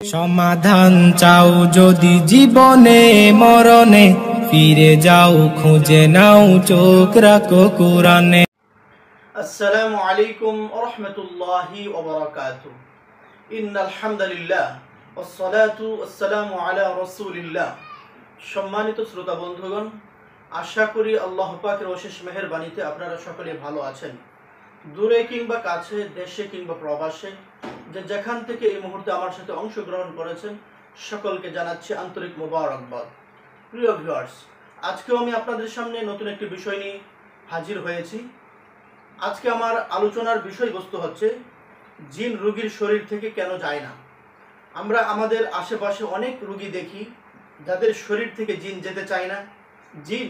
সমাধান চাও যদি জীবনে মরণে, ফিরে যাও খুঁজে নাও চোখ রাখো কুরআনে। আসসালামু আলাইকুম ওয়া রাহমাতুল্লাহি ওয়া বারাকাতুহু। ইন্নাল হামদুলিল্লাহ ওয়াস সালাতু ওয়াস সালামু আলা রাসূলিল্লাহ। সম্মানিত শ্রোতা বন্ধুগণ, আশা করি আল্লাহ পাকের অশেষ মেহেরবানিতে আপনারা সকলে ভালো আছেন। দূরে কিংবা কাছে, দেশে কিংবা প্রবাসে, যেখান থেকে এই মুহূর্তে আমার সাথে অংশগ্রহণ করেছেন সকলকে জানাচ্ছি আন্তরিক মোবারকবাদ। প্রিয় ভিউয়ার্স, আজকেও আমি আপনাদের সামনে নতুন একটি বিষয় নিয়ে হাজির হয়েছি। আজকে আমার আলোচনার বিষয়বস্তু হচ্ছে জিন রোগীর শরীর থেকে কেন যায় না। আমরা আমাদের আশেপাশে অনেক রোগী দেখি যাদের শরীর থেকে জিন যেতে চায় না, জিন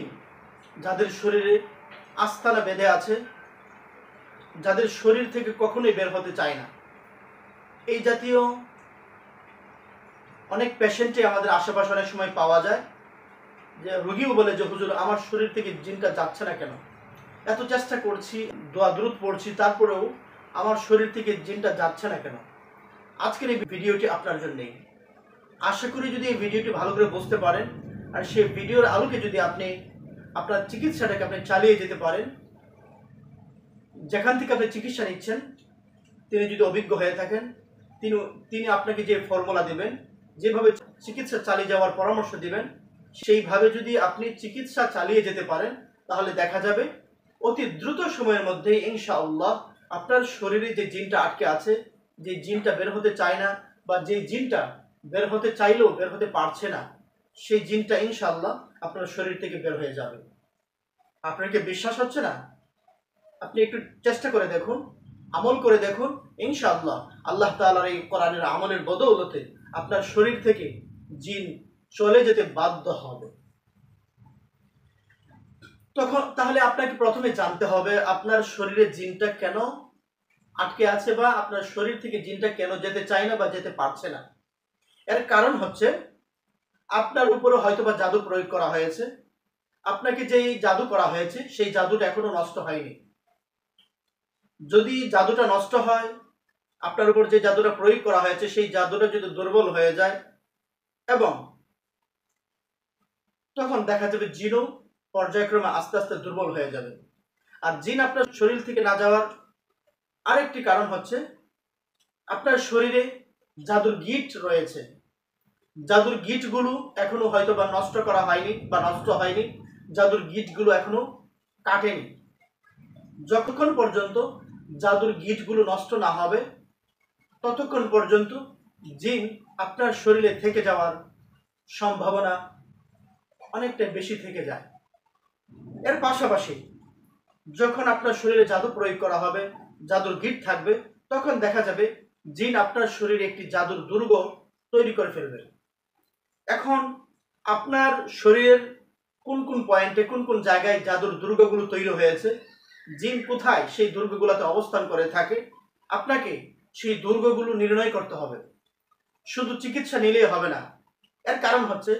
যাদের শরীরে আস্তানা বেঁধে আছে, যাদের শরীর থেকে কখনোই বের হতে চায় না। এই জাতীয় অনেক পেশেন্টই আমাদের আশেপাশে অনেক সময় পাওয়া যায়, যে রোগীও বলে যে হুজুর আমার শরীর থেকে জিনটা যাচ্ছে না কেন, এত চেষ্টা করছি, দোয়া দুরূদ পড়ছি, তারপরেও আমার শরীর থেকে জিনটা যাচ্ছে না কেন। আজকের এই ভিডিওটি আপনার জন্যই। আশা করি যদি এই ভিডিওটি ভালো করে বুঝতে পারেন আর সেই ভিডিওর আলোকে যদি আপনি আপনার চিকিৎসাটাকে আপনি চালিয়ে যেতে পারেন, যেখান থেকে আপনি চিকিৎসা নিচ্ছেন তিনি যদি অভিজ্ঞ হয়ে থাকেন, তিনি আপনাকে যে ফর্মুলা দেবেন, যেভাবে চিকিৎসা চালিয়ে যাওয়ার পরামর্শ দিবেন, সেইভাবে যদি আপনি চিকিৎসা চালিয়ে যেতে পারেন, তাহলে দেখা যাবে অতি দ্রুত সময়ের মধ্যে ইনশাআল্লাহ আপনার শরীরে যে জিনটা আটকে আছে, যে জিনটা বের হতে চায় না বা যে জিনটা বের হতে চাইলেও বের হতে পারছে না, সেই জিনটা ইনশাআল্লাহ আপনার শরীর থেকে বের হয়ে যাবে। আপনার কি বিশ্বাস হচ্ছে না? আপনি একটু চেষ্টা করে দেখুন, আমল করে দেখুন, ইনশাআল্লাহ আল্লাহ তাআলার এই কোরআনের আমলের বদৌলতে আপনার শরীর থেকে জিন চলে যেতে বাধ্য হবে। তাহলে আপনাকে প্রথমে জানতে হবে আপনার শরীরে জিনটা কেন আটকে আছে, বা আপনার শরীর থেকে জিনটা কেন যেতে চায় না বা যেতে পারছে না। এর কারণ হচ্ছে আপনার উপরে হয়তোবা জাদু প্রয়োগ করা হয়েছে। আপনাকে যেই জাদু করা হয়েছে সেই জাদুটা এখনো নষ্ট হয়নি। যদি জাদুটা নষ্ট হয়, আপনার উপর যে জাদুটা প্রয়োগ করা হয়েছে সেই জাদুটা যদি দুর্বল হয়ে যায়, এবং তখন দেখা যাবে জিনও পর্যায়ক্রমে আস্তে আস্তে দুর্বল হয়ে যাবে। আর জিন আপনার শরীর থেকে না যাওয়ার আরেকটি কারণ হচ্ছে আপনার শরীরে জাদুর গিট রয়েছে। জাদুর গিটগুলো এখনো হয়তো বা নষ্ট করা হয়নি বা নষ্ট হয়নি, জাদুর গিটগুলো এখনো কাটেনি। যতক্ষণ পর্যন্ত জাদুর গিটগুলো নষ্ট না হবে ততক্ষণ পর্যন্ত জিন আপনার শরীরে থেকে যাওয়ার সম্ভাবনা অনেকটা বেশি থেকে যায়। এর পাশাপাশি যখন আপনার শরীরে জাদু প্রয়োগ করা হবে, জাদুর গিট থাকবে, তখন দেখা যাবে জিন আপনার শরীরে একটি জাদুর দুর্গ তৈরি করে ফেলবে। এখন আপনার শরীরের কোন কোন পয়েন্টে, কোন কোন জায়গায় জাদুর দুর্গগুলো তৈরি হয়েছে, জিন কোথায় সেই দুর্গগুলোতে অবস্থান করে থাকে, আপনাকে সেই দুর্গগুলো নির্ণয় করতে হবে। শুধু চিকিৎসা নিলেই হবে না। এর কারণ হচ্ছে,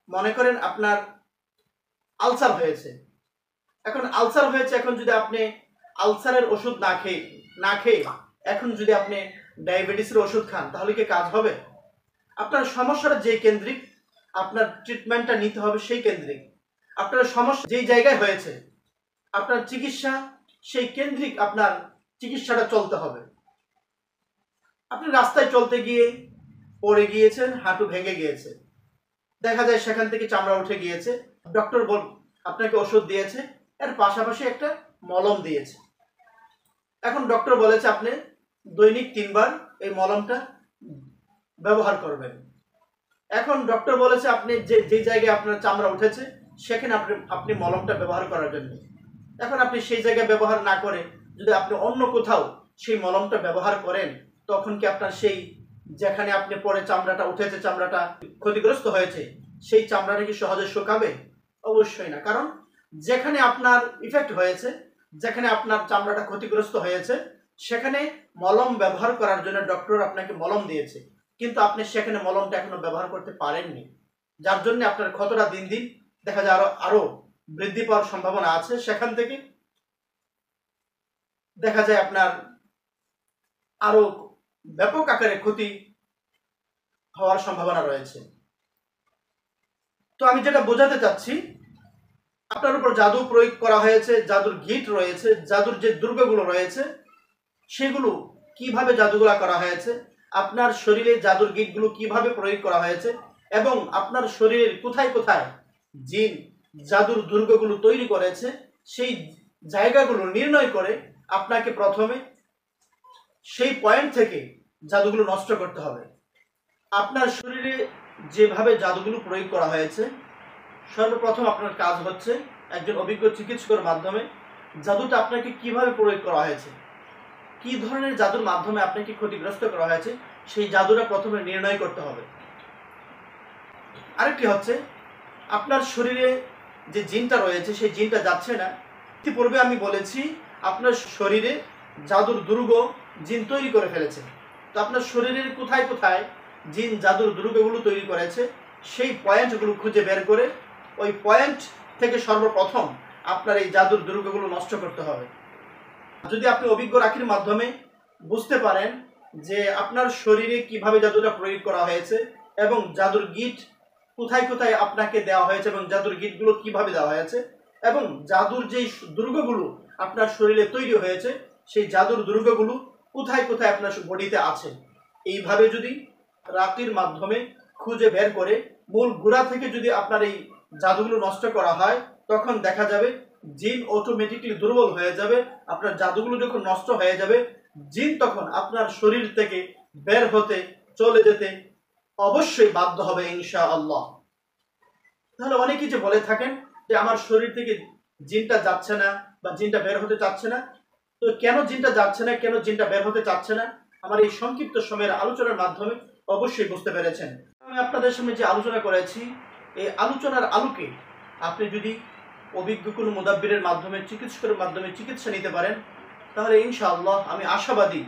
মনে করেন আপনার আলসার হয়েছে। এখন যদি আপনি আলসারের ওষুধ না খেয়ে এখন যদি আপনি ডায়াবেটিসের ওষুধ খান, তাহলে কি কাজ হবে? আপনার সমস্যাটা যে কেন্দ্রিক, আপনার ট্রিটমেন্টটা নিতে হবে সেই কেন্দ্রিক। আপনার সমস্যা যেই জায়গায় হয়েছে, আপনার চিকিৎসা সেই কেন্দ্রিক, আপনার চিকিৎসাটা চলতে হবে। আপনি রাস্তায় চলতে গিয়ে পড়ে গিয়েছেন, হাঁটু ভেঙে গিয়েছে, দেখা যায় সেখান থেকে চামড়া উঠে গিয়েছে, ডক্টর আপনাকে ওষুধ দিয়েছে, এর পাশাপাশি একটা মলম দিয়েছে। এখন ডক্টর বলেছে আপনি দৈনিক 3 বার এই মলমটা ব্যবহার করবেন। এখন ডক্টর বলেছে আপনি যে জায়গায় আপনার চামড়া উঠেছে সেখানে আপনি মলমটা ব্যবহার করার জন্য। এখন আপনি সেই জায়গায় ব্যবহার না করে যদি আপনি অন্য কোথাও সেই মলমটা ব্যবহার করেন, তখন কি আপনার সেই যেখানে আপনি পরে চামড়াটা উঠেছে, চামড়াটা ক্ষতিগ্রস্ত হয়েছে, সেই চামড়াটা কি সহজে শুকাবে? অবশ্যই না। কারণ যেখানে আপনার ইফেক্ট হয়েছে, যেখানে আপনার চামড়াটা ক্ষতিগ্রস্ত হয়েছে, সেখানে মলম ব্যবহার করার জন্য ডক্টর আপনাকে মলম দিয়েছে, কিন্তু আপনি সেখানে মলমটা এখনো ব্যবহার করতে পারেননি, যার জন্য আপনার ক্ষতটা দিন দিন দেখা যায় আরো বৃদ্ধি পাওয়ার সম্ভাবনা আছে। সেখান থেকে দেখা যায় আপনার আরো ব্যাপক আকারে ক্ষতি হওয়ার সম্ভাবনা রয়েছে। তো আমি যেটা বোঝাতে চাচ্ছি, আপনার উপর জাদু প্রয়োগ করা হয়েছে, জাদুর গিট রয়েছে, জাদুর যে দুর্গগুলো রয়েছে সেগুলো কিভাবে জাদুগুলা করা হয়েছে, আপনার শরীরে জাদুর গিটগুলো কিভাবে প্রয়োগ করা হয়েছে এবং আপনার শরীরের কোথায় কোথায় জিন জাদুর দুর্গগুলো তৈরি করেছে, সেই জায়গাগুলো নির্ণয় করে আপনাকে প্রথমে সেই পয়েন্ট থেকে জাদুগুলো নষ্ট করতে হবে। আপনার শরীরে যেভাবে জাদুগুলো প্রয়োগ করা হয়েছে, সর্বপ্রথম আপনার কাজ হচ্ছে একজন অভিজ্ঞ চিকিৎসকের মাধ্যমে জাদুটা আপনাকে কিভাবে প্রয়োগ করা হয়েছে, কি ধরনের জাদুর মাধ্যমে আপনাকে ক্ষতিগ্রস্ত করা হয়েছে, সেই জাদুটা প্রথমে নির্ণয় করতে হবে। আরেকটি হচ্ছে, আপনার শরীরে যে জিনটা রয়েছে সেই জিনটা যাচ্ছে না। ইতিপূর্বে আমি বলেছি আপনার শরীরে জাদুর দুর্গ জিন তৈরি করে ফেলেছে। তো আপনার শরীরের কোথায় কোথায় জিন জাদুর দুর্গগুলো তৈরি করেছে সেই পয়েন্টগুলো খুঁজে বের করে ওই পয়েন্ট থেকে সর্বপ্রথম আপনার এই জাদুর দুর্গগুলো নষ্ট করতে হবে। যদি আপনি অভিজ্ঞ রাখির মাধ্যমে বুঝতে পারেন যে আপনার শরীরে কিভাবে জাদুটা প্রয়োগ করা হয়েছে এবং জাদুর গিট কোথায় কোথায় আপনাকে দেওয়া হয়েছে এবং জাদুর গিটগুলো কিভাবে দেওয়া হয়েছে এবং জাদুর যেই দুর্গগুলো আপনার শরীরে তৈরি হয়েছে সেই জাদুর দুর্গগুলো কোথায় কোথায় আপনার বডিতে আছে, এইভাবে যদি রাকির মাধ্যমে খুঁজে বের করে মূল গোড়া থেকে যদি আপনার এই জাদুগুলো নষ্ট করা হয়, তখন দেখা যাবে জিন অটোমেটিকলি দুর্বল হয়ে যাবে। আপনার জাদুগুলো যখন নষ্ট হয়ে যাবে, জিন তখন আপনার শরীর থেকে বের হতে চলে যেতে অবশ্যই বাধ্য হবে ইনশাআল্লাহ। তাহলে অনেকেই যে বলে থাকেন যে আমার শরীর থেকে জিনটা যাচ্ছে না বা জিনটা বের হতে চাচ্ছে না, তো কেন জিনটা যাচ্ছে না, কেন জিনটা বের হতে চাচ্ছে না, আমার এই সংক্ষিপ্ত সময়ের আলোচনার মাধ্যমে অবশ্যই বুঝতে পেরেছেন। আমি আপনাদের সামনে যে আলোচনা করেছি, এই আলোচনার আলোকে আপনি যদি অভিজ্ঞ কোনো মুদাব্বিরের মাধ্যমে চিকিৎসকের মাধ্যমে চিকিৎসা নিতে পারেন, তাহলে ইনশাআল্লাহ আমি আশাবাদী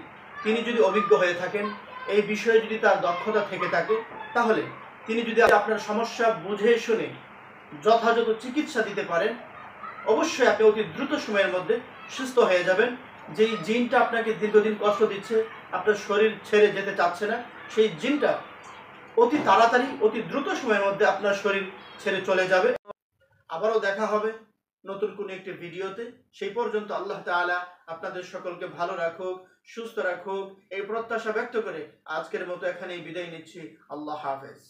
তিনি যদি অভিজ্ঞ হয়ে থাকেন, এই বিষয়ে যদি তার দক্ষতা থেকে থাকে, তাহলে তিনি যদি আপনার সমস্যা বুঝে শুনে যথাযথ চিকিৎসা দিতে পারেন, অবশ্যই আপনি অতি দ্রুত সময়ের মধ্যে সুস্থ হয়ে যাবেন। যেই জিনটা আপনাকে দীর্ঘদিন কষ্ট দিচ্ছে, আপনার শরীর ছেড়ে যেতে চাচ্ছে না, সেই জিনটা অতি তাড়াতাড়ি অতি দ্রুত সময়ের মধ্যে আপনার শরীর ছেড়ে চলে যাবে। আবারও দেখা হবে নতুন কোনো একটি ভিডিওতে। সেই পর্যন্ত আল্লাহ তাআলা আপনাদের সকলকে ভালো রাখুক, সুস্থ রাখুক, এই প্রত্যাশা ব্যক্ত করে আজকের মতো এখানেই বিদায় নিচ্ছি। আল্লাহ হাফেজ।